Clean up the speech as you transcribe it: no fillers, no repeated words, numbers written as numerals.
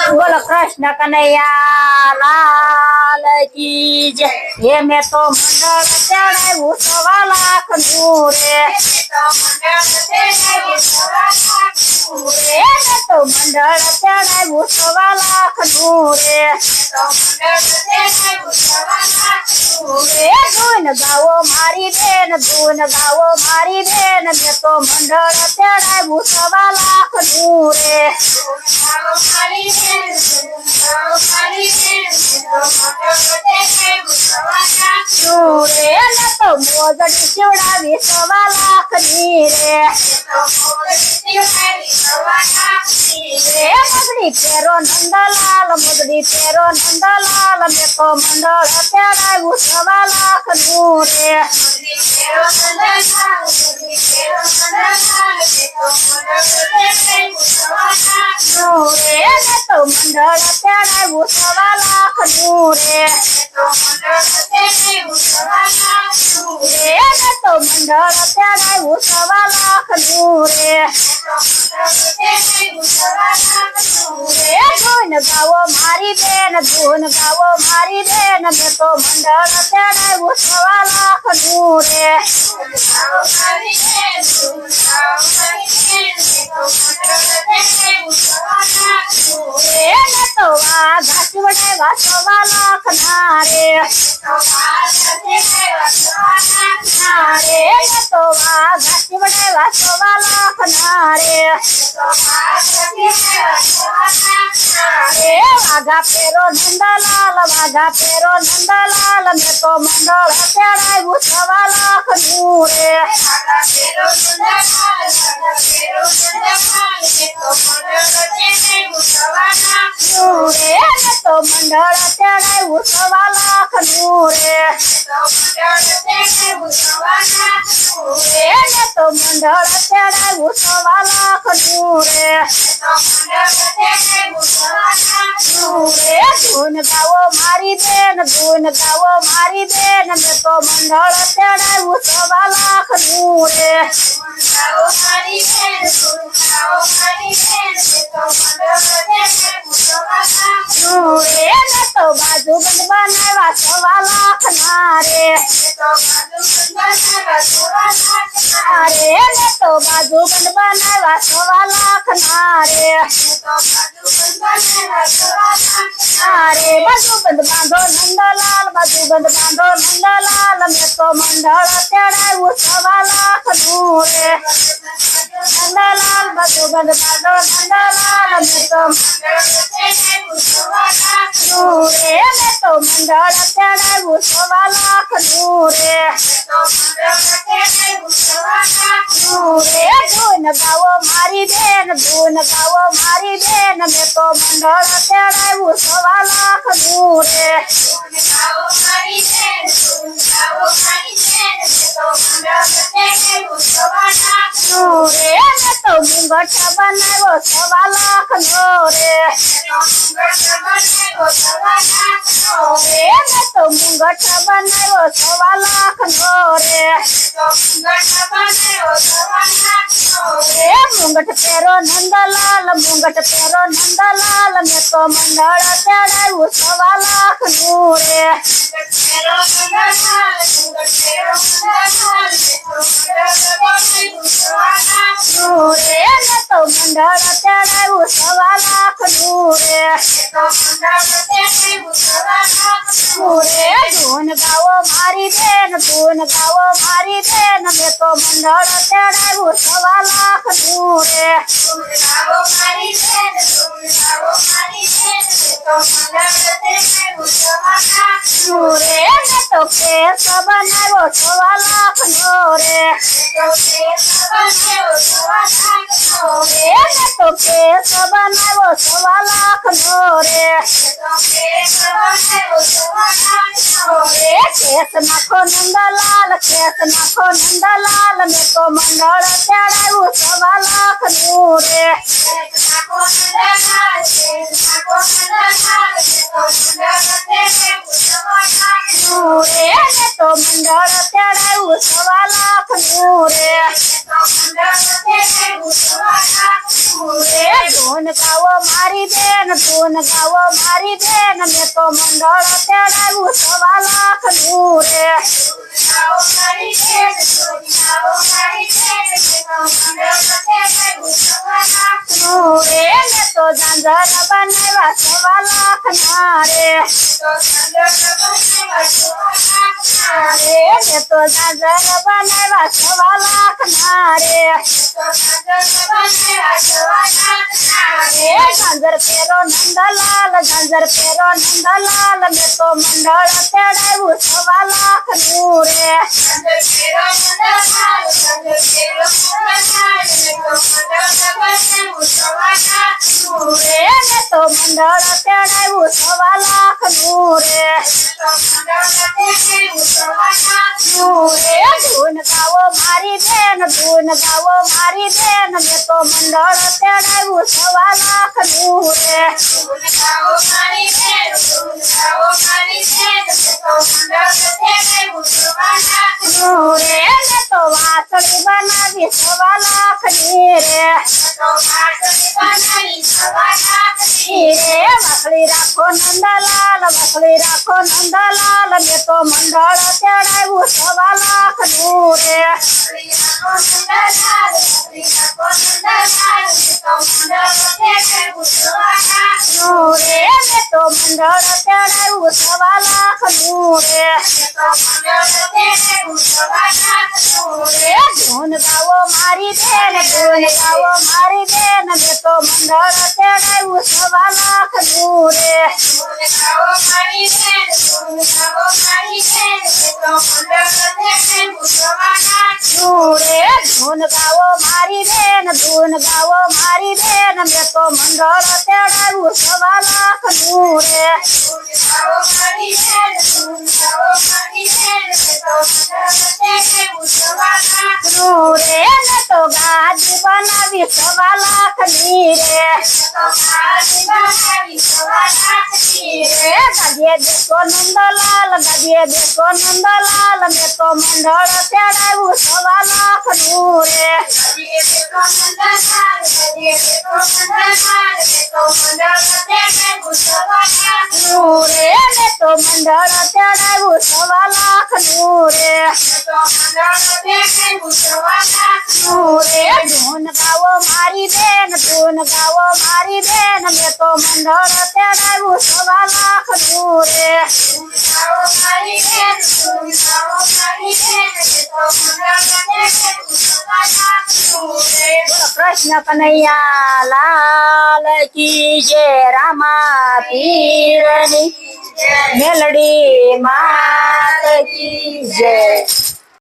बोलो कृष्ण कन्हैया लाल की जय। ये मैं तो मंडल चढ़ाऊ 1.25 लाख नूरे। मैं तो मंडल चढ़ाऊ 1.25 लाख नूरे। धून गाओ मारी बेन, धून गाओ मारी बेन। मैं तो मंडल चढ़ाऊ 1.25 लाख नूरे। तो मोजड़ी चिवड़ावी 1.25 लाख नीरे। मोजड़ी पेरो नंदलाल, मोजड़ी पेरो नंदलाल। मैं तो मंडल चढ़ाऊ 1.25 लाख नूरे। मैं तो मंडल चढ़ाऊ 1.25 लाख नूरे। मैं तो मंडल चढ़ाऊ 1.25 लाख नूरे। धून गाओ मारी बेन, धून गाओ मारी बेन। मैं तो मंडल चढ़ाऊ 1.25 लाख नूरे। मैं तो घास बढ़ावा 1.25 लाख नारे। मैं तो घास बढ़ावा 1.25 लाख नारे। वाघा पेरो नंदलाल, वाघा पेरो नंदलाल। मैं तो मंडल चढ़ाऊ 1.25 लाख नूरे। मैं तो मंडल चढ़ाऊ 1.25 लाख नूरे। मैं तो मंडल चढ़ाऊ 1.25 लाख नूरे। धून गाओ मारी बेन, धून गाओ मारी बेन। मैं तो मंडल चढ़ाऊ 1.25 लाख नूरे। मैं तो बाजूबंद बनावा 1.25 लाख नारे। मैं तो बाजूबंद बनावा 1.25 लाख नारे। बाजूबंद बांधो नंदलाल, बाजूबंद बांधो नंदलाल। मैं तो मंडल चढ़ाऊ 1.25 लाख नूरे। नंदलाल बाजूबंद बांधो नंदलाल। मैं तो मंडल चढ़ाऊ 1.25 लाख नूरे। धून गाओ मारी बेन, धून गाओ मारी बेन। मैं तो मंडल चढ़ाऊ 1.25 लाख नूरे। मैं तो मुंगट बनावो 1.25 लाख नूरे। मैं तो मुंगट बनावो 1.25 लाख नूरे। मुंगट पेरो नंदलाल, मुंगट पेरो नंदलाल। मैं तो मंडल चढ़ाऊ 1.25 लाख नूरे। मैं तो मंडल चढ़ाऊ 1.25 लाख नूरे। धून गाओ मारी बेन, धून गाओ मारी बेन। मैं तो मंडल चढ़ाऊ 1.25 लाख नूरे। मैं तो केस बनावो 1.25 लाख नूरे। मैं तो केस बनावो 1.25 लाख नूरे। केस नाखो नंदलाल, केस नाखो नंदलाल। मैं तो मंडल चढ़ाऊ 1.25 लाख नूरे। मैं तो मंडल चढ़ाऊ 1.25 लाख नूरे। धून गाओ મારી બેન ધૂન ગાવો મારી બેન મેં તો મંડળ તેડાવ્યું 1.5 લાખનું રે મેં તો ઝાંઝર બનાવ્યા 1.5 લાખના રે મેં તો ઝાંઝર બનાવ્યા 1.5 લાખના રે ઝાંઝર પેરો નંદલાલ ઝાંઝર પેરો નંદલાલ મેં તો મંડળ તેડાવ્યું 1.5 લાખનું રે મેં તો મંડળ તેડાવ્યું 1.5 લાખનું રે ધૂન ગાવો મારી બેન ધૂન ગાવો મારી બેન મેં તો મંડળ તેડાવ્યું 1.5 લાખનું રે મેં તો વાસળી બનાવી 1.5 લાખની રે વાસળી રાખો નંદલાલ વાસળી રાખો નંદલાલ મેં તો મંડળ તેડાવ્યું 1.5 લાખનું રે મેં તો મંડળ તેડાવ્યું 1.5 લાખનું રે ધૂન ગાવો મારી બેન ધૂન ગાવો મારી બેન મેં તો મંડળ તેડાવ્યું 1.5 લાખનું રે ધૂન ગાવો મારી બેન ધૂન ગાવો મારી બેન મેં તો મંડળ તેડાવ્યું 1.5 લાખનું રે મેં તો ગાદી બનાવી 1.5 લાખની રે ગાદીએ દેશો નંદલાલ ગાદીએ દેશો નંદલાલ મેં તો મંડળ તેડાવ્યું 1.5 લાખનું રે મેં તો મંડળ તેડાવ્યું 1.5 લાખનું રે ધૂન ગાવો મારી બેન ધૂન ગાવો મારી બેન મેં તો મંડળ તેડાવ્યું 1.5 લાખનું રે કૃષ્ણ કનૈયા લાલ કી જય રામા પીરની મેલડી માત કી જય